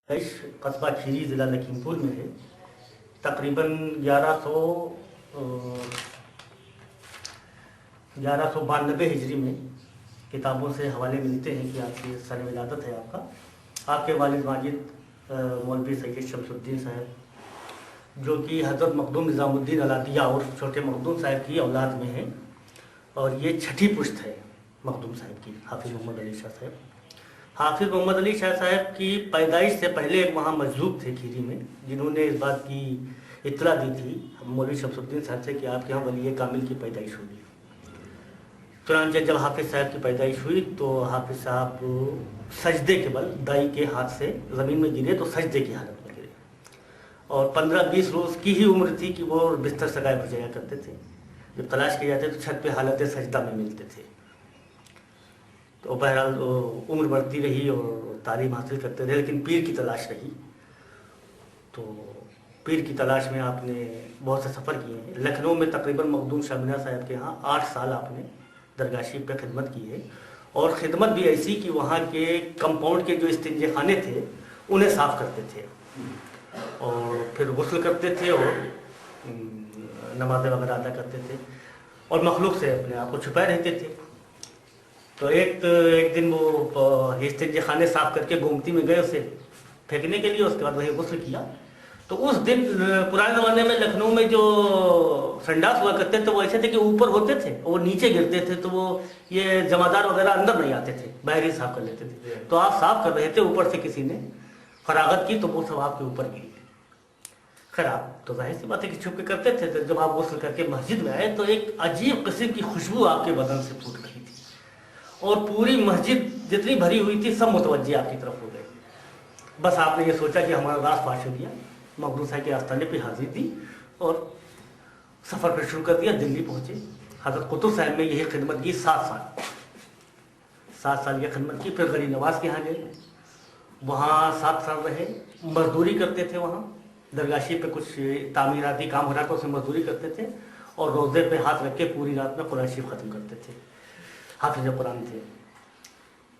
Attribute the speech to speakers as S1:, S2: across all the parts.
S1: कस्बा खीरी ज़िला लखीमपुर में है। तकरीबन 1192 हिजरी में किताबों से हवाले मिलते हैं कि आपकी सन विलादत है आपके वालिद माजिद मौलवी सैयद शमसुद्दीन साहब, जो कि हज़रत मखदूम निज़ामुद्दीन अलादिया और छोटे मखदूम साहब की औलाद में है। और ये छठी पुश्त है मखदूम साहब की, हाफिज़ मोहम्मद अली शाह साहब। हाफिज़ मोहम्मद अली शाह साहब की पैदाइश से पहले एक वहाँ मजलूब थे खीरी में, जिन्होंने इस बात की इत्तला दी थी मौलवी शमसुद्दीन साहब से कि आपके यहाँ वली कामिल की पैदाइश होगी। चुनांचे जब हाफिज़ साहब की पैदाइश हुई तो हाफिज़ साहब सजदे के बल दाई के हाथ से ज़मीन में गिरे, तो सजदे की हालत में गिरे। और 15-20 रोज़ की ही उम्र थी कि वो बिस्तर से गायब हो जाया करते थे। जब तलाश किए जाते तो छत पे हालत सजदा में मिलते थे। तो बहरहाल उम्र बढ़ती रही और तालीम हासिल करते रहे, लेकिन पीर की तलाश रही। तो पीर की तलाश में आपने बहुत से सफ़र किए हैं। लखनऊ में तकरीबन मखदूम शाह मीना साहब के यहाँ 8 साल आपने दरगाह पे खिदमत की है। और ख़िदमत भी ऐसी कि वहाँ के कंपाउंड के जो इस्तिंजे खाने थे उन्हें साफ़ करते थे और फिर गुस्ल करते थे और नमाज़ें वगैरह अदा करते थे और मखलूक से अपने आप को छुपाए रहते थे। तो एक दिन वो इस्तिंजे खाने साफ़ करके गोमती में गए उसे फेंकने के लिए, उसके बाद वही गुस्ल किया। तो उस दिन पुराने ज़माने में लखनऊ में जो संडास हुआ करते थे वो ऐसे थे कि ऊपर होते थे और वो नीचे गिरते थे, तो वो ये जमादार वगैरह अंदर नहीं आते थे, बाहर ही साफ कर लेते थे। तो आप साफ कर रहे थे, ऊपर से किसी ने फरागत की तो वो सब आपके ऊपर गिरी। खराब तो जाहिर सी बात है कि छुप के करते थे। तो जब आप गुस्ल करके मस्जिद में आए तो एक अजीब किस्म की खुशबू आपके बदन से फूट रही थी और पूरी मस्जिद जितनी भरी हुई थी सब मुतवज्जे आपकी तरफ हो गए। बस आपने ये सोचा कि हमारा राज फाश हो गया। मखदूम साहब के आस्थाने पे हाजिर दी और सफ़र पर शुरू कर दिया। दिल्ली पहुँचे। हज़रत कुतुब साहब में यही खिदमत की 7 साल की खिदमत की। फिर गरीब नवाज के यहाँ गए, वहाँ 7 साल रहे, मजदूरी करते थे। वहाँ दरगाशी पे कुछ तामीराती काम हो रहा था, उसमें मजदूरी करते थे और रोज़े पे हाथ रख के पूरी रात में कुरान शरीफ ख़त्म करते थे। हाफिज़ कुरान थे।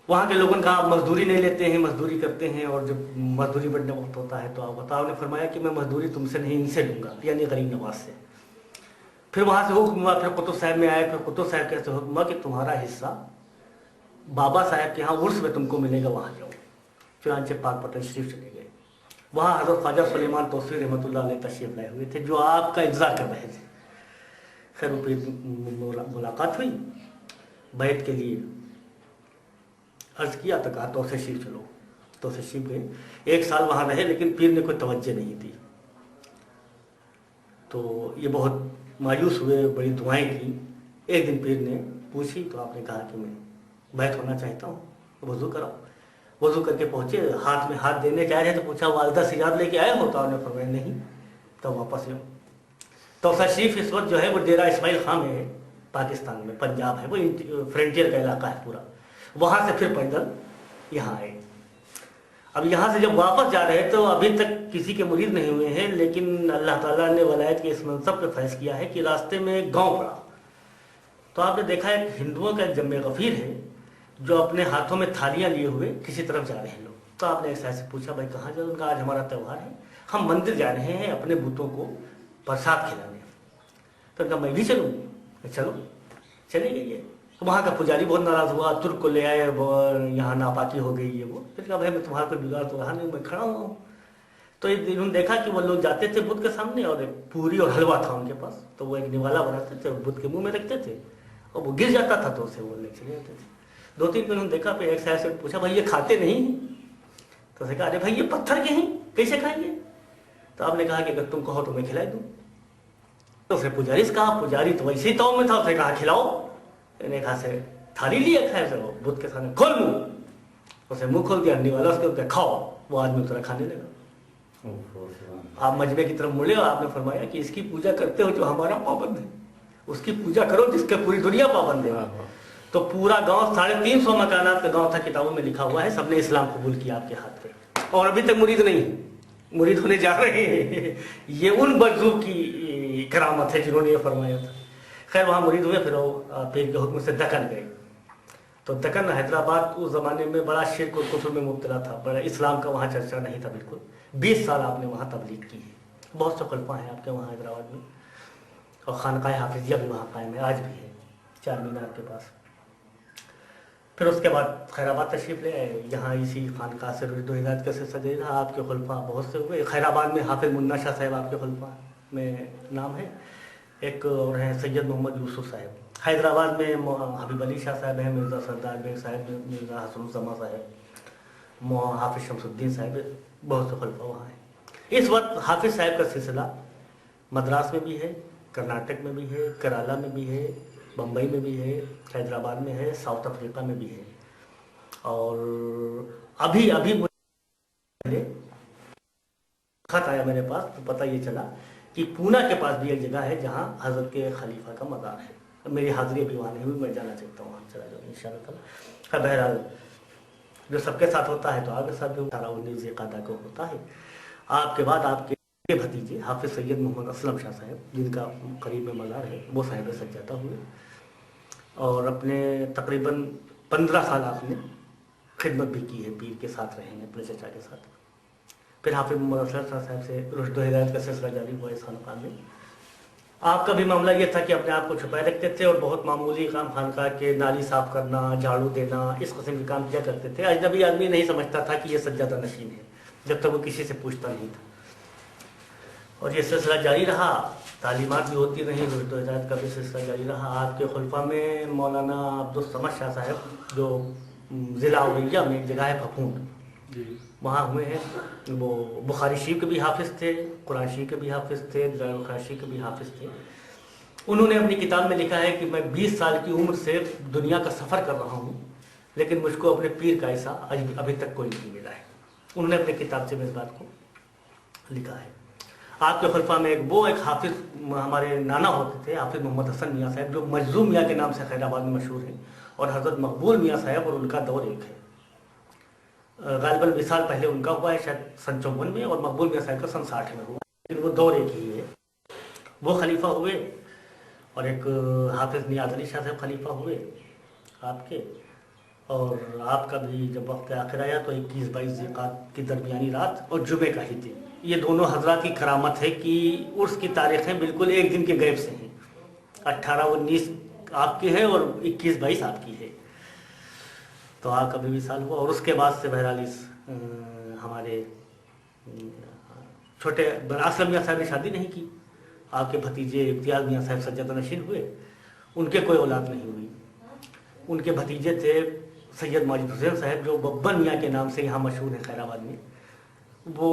S1: वहाँ के लोगों का आप मजदूरी नहीं लेते हैं, मजदूरी करते हैं और जब मजदूरी बढ़ने वक्त होता है तो आप बताओ, ने फरमाया कि मैं मजदूरी तुमसे नहीं इनसे लूँगा, यानी गरीब नवाज से। फिर वहाँ से हुक्म हुआ, फिर कुतुब साहब में आए। फिर कुतुब साहब कैसे हुक्म हुआ कि तुम्हारा हिस्सा बाबा साहब के यहाँ उर्स में तुमको मिलेगा, वहाँ जाओ। चुनांचे पाक पटन शरीफ चले गए। वहाँ हज़रत ख्वाजा सुलेमान तौसीर रहमतुल्लाह अलैह तशरीफ़ लाए हुए थे, जो आपका इंतज़ार कर रहे थे। खैर मुलाकात हुई, बैठ के लिए अर्ज़ किया तो कहा तो तशरीफ़ चलो, तो तशरीफ़ गए। 1 साल वहाँ रहे, लेकिन पीर ने कोई तवज्जो नहीं दी। तो ये बहुत मायूस हुए, बड़ी दुआएं की। एक दिन पीर ने पूछी तो आपने कहा कि मैं बैठ होना चाहता हूँ, वज़ू कराओ। वज़ू करके पहुँचे, हाथ में हाथ देने जा रहे तो पूछा वालिदा से याद लेके आए हो? तो आपने फरमाया नहीं। तो वापस लो। तो तशरीफ़ इस वक्त जो है वो डेरा इस्माइल खां में है, पाकिस्तान में, पंजाब है, वो फ्रंटियर का इलाका है पूरा। वहाँ से फिर पैदल यहाँ आए। अब यहाँ से जब वापस जा रहे तो अभी तक किसी के मुरीद नहीं हुए हैं, लेकिन अल्लाह ताला ने वलायत के इस मनसब पे फैज़ किया है कि रास्ते में एक गाँव पड़ा। तो आपने देखा एक हिंदुओं का जम्मे गफ़ीर है जो अपने हाथों में थालियाँ लिए हुए किसी तरफ जा रहे हैं लोग। तो आपने एक साहब से पूछा भाई कहाँ जा रहे? उनका आज हमारा त्यौहार है, हम मंदिर जा रहे हैं अपने बूतों को प्रसाद खिलाने। तो कहा मैं भी चलूँ? चलो, चले गए। वहाँ का पुजारी बहुत नाराज़ हुआ, तुर्क को ले आए, यहाँ नापाकी हो गई है वो। फिर कहा भाई मैं तुम्हारा कोई बिगाड़ तो रहा नहीं, मैं खड़ा हुआ हूँ। तो इन्होंने देखा कि वो लोग जाते थे बुद्ध के सामने और एक पूरी और हलवा था उनके पास, तो वो एक निवाला बनाते थे और बुद्ध के मुंह में रखते थे और वो गिर जाता था तो उसे वो ले चले जाते थे। 2-3 दिन उन्होंने देखा, फिर एक साहब से पूछा भाई ये खाते नहीं? तो उसने कहा अरे भाई ये पत्थर के हैं, कैसे खाएंगे? तो आपने कहा कि अगर तुम कहो तो मैं खिलाई दूँ। तो उसने पुजारी से कहा, पुजारी तो वैसे ही ताव में था, उसने कहा खिलाओ। ने कहा से थाली लिया, खाए से बुद्ध के सामने, खोल मुंह। उसे मुंह खोल दिया, वाला उसके ऊपर खाओ। वो आदमी उतना खाने लगा। आप मजमे की तरफ मुड़े और आपने फरमाया कि इसकी पूजा करते हो जो हमारा पाबंद है, उसकी पूजा करो जिसके पूरी दुनिया पाबंद है। तो पूरा गांव 350 मकानात का गांव था, किताबों में लिखा हुआ है, सबने इस्लाम कबूल किया आपके हाथ पे और अभी तक मुरीद नहीं, मुरीद होने जा रहे हैं। ये उन बज्जू की करामत है जिन्होंने ये फरमाया था। खैर वहाँ मुरीद हुए, फिर वो पीर के हुक्म से दक्कन गए। तो दक्कन हैदराबाद उस ज़माने में बड़ा शिर्क और कुफ्र में मुब्तला था, बड़ा इस्लाम का वहाँ चर्चा नहीं था बिल्कुल। 20 साल आपने वहाँ तबलीग की है, बहुत से खुलफा हैं आपके वहाँ हैदराबाद में, और खानकाह हाफिजिया भी वहाँ कायम है, आज भी है चार मीनार के पास। फिर उसके बाद खैराबाद तशरीफ़ ले आए, यहाँ इसी खानकाह से रुश्द व हिदायत का सिलसिला जारी रहा। आपके खुलफा बहुत से हुए। खैराबाद में हाफिज़ मुन्ना शाह साहब आपके खुलफा में नाम है, एक और हैं सैयद मोहम्मद यूसुफ साहब। हैदराबाद में हबीब अली शाह साहब हैं, मिर्ज़ा सरदार बेग साहब, मिर्ज़ा हसनुज़्ज़मा साहब, हाफिज़ शमसुद्दीन साहब, बहुत से खुलफा वहाँ हैं। इस वक्त हाफिज़ साहब का सिलसिला मद्रास में भी है, कर्नाटक में भी है, कराला में भी है, बम्बई में भी है, हैदराबाद में है, साउथ अफ्रीका में भी है। और अभी अभी मुझे खत आया मेरे पास तो पता ये चला कि पूना के पास भी एक जगह है जहाँ हज़रत के खलीफा का मज़ार है। मेरी हाज़िरी अभी वहाँ नहीं हुई, मैं जाना चाहता हूँ, वहाँ चला जाऊँ इंशाअल्लाह। बहरहाल जो सबके साथ होता है तो आपके साथ भी 18-19 ज़िलक़ादा को होता है। आपके बाद आपके भतीजे हाफिज़ सैयद मोहम्मद असलम शाह साहब, जिनका करीब में मज़ार है, वो साहिब सज्जादा हुए और अपने तकरीबन 15 साल आपने खिदमत भी की है, पीर के साथ रहे हैं अपने चचा के साथ। फिर हाफिज़ मोहम्मद असलम शाह साहब से रुश्द व हिदायत का सिलसिला जारी हुआ इस खानकाह में। आपका भी मामला ये था कि अपने आप को छुपाए रखते थे और बहुत मामूली काम, खानकाह के नाली साफ़ करना, झाड़ू देना, इस किस्म के काम किया करते थे। अजनबी आदमी नहीं समझता था कि ये सज्जादा नशीन है, जब तक वो किसी से पूछता नहीं था। और ये सिलसिला जारी रहा, तालीमात भी होती रही, रुश्द व हिदायत का भी सिलसिला जारी रहा। आपके खुलफा में मौलाना अब्दुल समद शाह साहब, जो ज़िला औरैया में एक जगह है फफूंद, वहाँ हुए हैं। वो बुखारी शरीफ के भी हाफिज़ थे, कुरान शरीफ के भी हाफिज़ थे, दलाइल-ए-ख़ैर के भी हाफिज़ थे। उन्होंने अपनी किताब में लिखा है कि मैं 20 साल की उम्र से दुनिया का सफ़र कर रहा हूँ, लेकिन मुझको अपने पीर का ऐसा अभी तक कोई नहीं मिला है। उन्होंने अपनी किताब से इस बात को लिखा है। आपके खुलफा में एक हाफिज़ हमारे नाना होते थे, हाफिज़ मोहम्मद हसन मियाँ साहब, जो मजलूम मियाँ के नाम से हैदराबाद में मशहूर हैं, और हज़रत मकबूल मियाँ साहब, और उनका दौर एक है। गालिबन 20 साल पहले उनका हुआ है, शायद सन 54 में, और मकबूल मियाँ साहब का सन 60 में हुआ, लेकिन वो दौर एक ही है। वो खलीफा हुए, और एक हाफिज़ नियाज़ अली शाह साहब खलीफा हुए आपके। और आपका भी जब वक्त आखिर आया तो 21-22 ज़िलक़ाद की दरमियानी रात और जुमे का ही दिन, ये दोनों हज़रात की करामत है कि उर्स की तारीखें बिल्कुल एक दिन के गैप से हैं। 18-19 आपकी है और 21-22 आपकी है, तो आपका भी साल हुआ। और उसके बाद से बहरहाल इस हमारे छोटे असलम मियाँ साहब ने शादी नहीं की। आपके भतीजे इम्तियाज़ मियाँ साहब सज्जादा नशीन हुए, उनके कोई औलाद नहीं हुई। उनके भतीजे थे सैयद माजिद हुसैन साहब, जो बब्बन मियाँ के नाम से यहाँ मशहूर हैं खैराबाद में। वो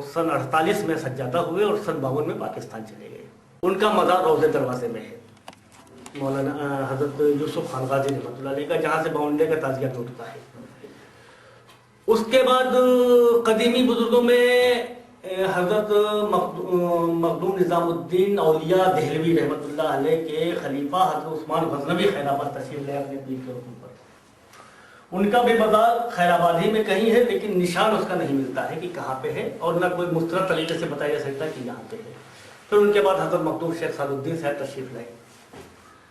S1: सन 48 में सज्जादा हुए और सन 52 में पाकिस्तान चले गए। उनका मज़ार रोज़े दरवाज़े में है, मौलाना हज़रत यूसुफ खान गाजी रहमतुल्लाह अलैह का, जहाँ से बाउंडे का ताज़िया टूटता है। उसके बाद कदीमी बुजुर्गों में हज़रत मखदूम निज़ामुद्दीन औलिया देहलवी रहमतुल्लाह अलैह के खलीफा हज़रत उस्मान गज़नवी खैराबाद तशरीफ़ ले अपने पीर के हुक्म पर। उनका भी मज़ार खैराबाद ही में कहीं है, लेकिन निशान उसका नहीं मिलता है कि कहाँ पे है, और न कोई मुस्तरद तरीके से बताया जा सकता कि यहाँ पे है। फिर उनके बाद हज़रत मखदूम शेख सादुद्दीन साहब तशरीफ़ लाए,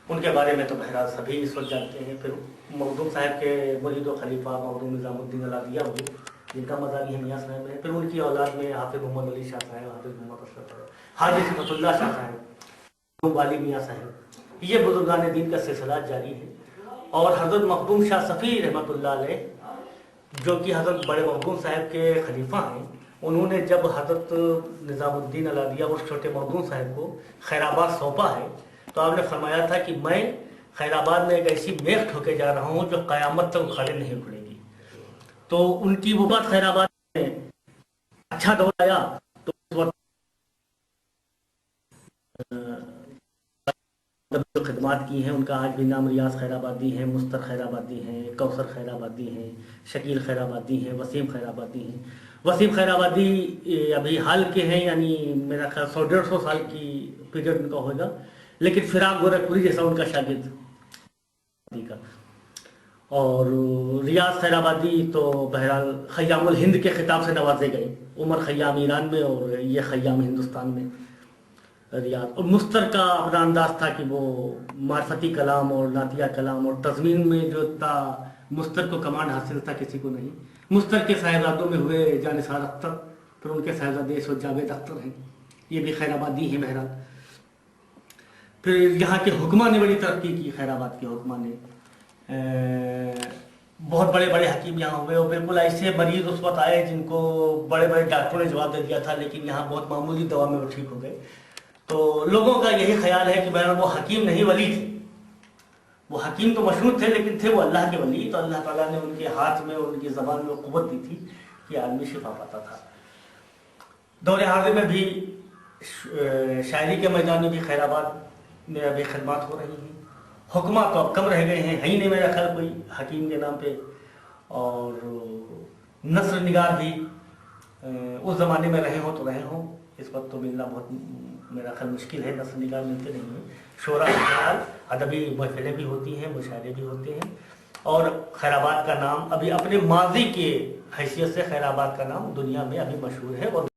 S1: उनके बारे में तो बहरहाल सभी इस वक्त जानते हैं। फिर मखदूम साहब के मुरीद व खलीफा मखदूम निज़ामुद्दीन अलादिया हुए, जिनका मज़ार ही मियाँ साहब में। फिर उनकी औलाद में हाफिज़ मोहम्मद अली शाह साहब, हाफिज़ मोहम्मद असलम साहब, हाजी सिफ़तुल्लाह शाह साहब, वाली मियाँ साहब, ये बुजुर्गान दीन का सिलसिला जारी है। और हज़रत मखदूम शाह सफ़ी रहमतुल्लाह अलैह, जो कि हज़रत बड़े मखदूम साहब के खलीफा हैं, उन्होंने जब हज़रत निज़ामुद्दीन अलादिया और छोटे मखदूम साहब को खैराबाद सौंपा है, तो आपने फरमाया था कि मैं खैराबाद में एक ऐसी मेख ठोके जा रहा हूँ जो क़यामत तक खड़े नहीं उखड़ेगी। तो उनकी वो बात खैराबाद में अच्छा दौर आया, तो उस वक्त जो खिदमात की हैं उनका आज भी नाम रियाज खैराबादी हैं, मुस्तर खैराबादी हैं, कौसर खैराबादी हैं, शकील खैराबादी हैं, वसीम खैराबादी हैं। वसीम खैराबादी अभी हाल के हैं, यानी मेरा ख्याल 100-150 साल की पीरियड उनका होगा, लेकिन फिराक गोरखपुरी जैसा उनका शागिर्द का। और रियाज खैराबादी तो बहरहाल खय्यामुल हिंद के खिताब से नवाजे गए, उमर खय्याम ईरान में और ये खय्याम हिंदुस्तान में। रियाज। और मुस्तर का अपना अंदाज था कि वो मार्फती कलाम और नातिया कलाम और तज़मीन में जो था, मुस्तर को कमांड हासिल था, किसी को नहीं। मुस्तर के साहिबजादों में हुए जानिसार अख्तर, फिर उनके साहिबजादे इस वक्त जावेद अख्तर हैं, ये भी खैराबादी हैं बहरहाल। फिर यहाँ के हुक्मा ने बड़ी तरक्की की, खैराबाद के हुक्मा ने, बहुत बड़े बड़े हकीम यहाँ हुए और बिल्कुल ऐसे मरीज उस वक्त आए जिनको बड़े बड़े डॉक्टरों ने जवाब दे दिया था, लेकिन यहाँ बहुत मामूली दवा में वो ठीक हो गए। तो लोगों का यही ख्याल है कि बहरहाल वो हकीम नहीं वली थे। वो हकीम तो मशहूर थे लेकिन थे वो अल्लाह के वली। तो अल्लाह ताला ने उनके हाथ में और उनकी ज़बान में क़ुव्वत दी थी कि आदमी शिफा पाता था। दौरे हाज़िर में भी शायरी के मैदान में भी खैराबाद में अभी खदमात हो रही हैं। हुक्मा तो अब कम रह गए हैं, है ही नहीं मेरा ख्याल कोई हकीम के नाम पे। और नस्र निगार भी उस ज़माने में रहे हो तो रहे हो, इस वक्त तो मिलना बहुत मेरा ख्याल मुश्किल है, नस्र निगार मिलते नहीं हैं। शोरा ख्याल अदबी महफिलें भी होती हैं, मुशायरे भी होते हैं। और खैराबाद का नाम अभी अपने माजी के हैसियत से खैराबाद का नाम दुनिया में अभी मशहूर है। और